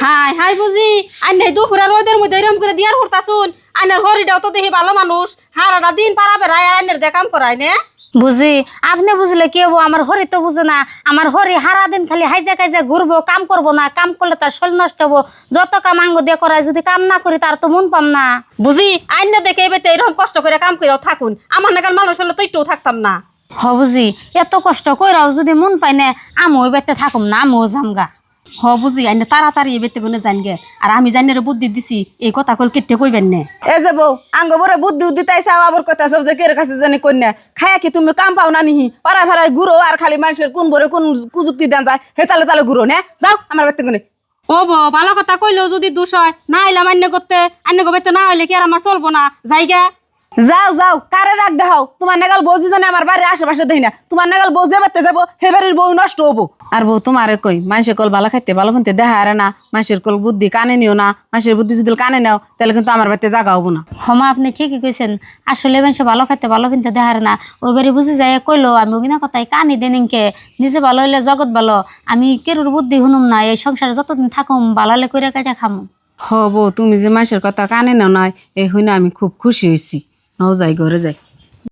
High high বুঝি আইনে দুপুরে রোদের মধ্যে এরম করে দিয়ার হরতাছুন আইনের হরিটাও তো দেখি ভালো মানুষ হারাটা দিন পারা বেড়ায় আইনের দেখাম করায় নে বুঝি আপনি বুঝলে কি হবো? আমার হরি তো বুঝে না। আমার হরি হারা দিন খালি হাইজা খাইজা ঘুরবো, কাম করবো না। কাম করলে তার শরীর নষ্ট হবো। যত কাম আঙ্গ দিয়ে করায়, যদি কাম না করি তার তো মন পাম না। বুঝি আইনে দেখে এবার এরকম কষ্ট করে কাম করেও থাকুন আমার নাগাল মানুষ হলে তো একটু থাকতাম না। হ বুঝি এত কষ্ট কইরাও যদি মন পাই না, আমি ওই বেতে থাকুম না, আমিও জামগা। হ বুঝি আইনে তাড়াতাড়ি বেতে বলে জান গে আর আমি জানিয়ে বুদ্ধি দিছি এই কথা কল কেটে কইবেন নে। এ যে বউ আঙ্গ বরে বুদ্ধি উদ্ধি তাই চাও আবার কথা সব যে কের কাছে জানি কন্যা খায়া কি তুমি কাম পাও না নিহি পাড়ায় ফাড়ায় ঘুরো আর খালি মানুষের কোন বরে কোন কুযুক্তি দেন যায় হে তালে তালে ঘুরো না যাও আমার বাড়িতে কোনে। ও বো ভালো কথা কইলেও যদি দোষ হয় না এলাম আন্য করতে আন্য করতে না হইলে কি আর আমার চলবো না জায়গা। যাও যাও কারে রাখ দেখাও তোমার নাগাল বউজি জানে আমার বাড়ির আশেপাশে দেখি না তোমার নাগাল বউ যে বাড়তে যাবো হে বাড়ির বউ নষ্ট হবো। আর বউ তোমারে কই মানুষের কল ভালো খাইতে ভালো ফোনতে দেখা আরে না মানুষের কল বুদ্ধি কানে নিও না মানুষের বুদ্ধি যদি কানে নাও তাহলে কিন্তু আমার বাড়িতে জাগা হবো না। হমা আপনি ঠিকই কইছেন। আসলে মানুষ ভালো খাইতে ভালো কিনতে দেখার না। ওই বাড়ি বুঝি যায় কইলো আমি ওগিনা কথাই কানি দেনিংকে নিজে ভালো হইলে জগৎ ভালো। আমি কেরুর বুদ্ধি শুনুম না। এই সংসারে যতদিন থাকুম ভালো হলে কইরা কাটা খামু। হ বউ তুমি যে মানুষের কথা কানে নাও নাই এই হইনা আমি খুব খুশি হয়েছি। নাও যাই ঘরে যাই।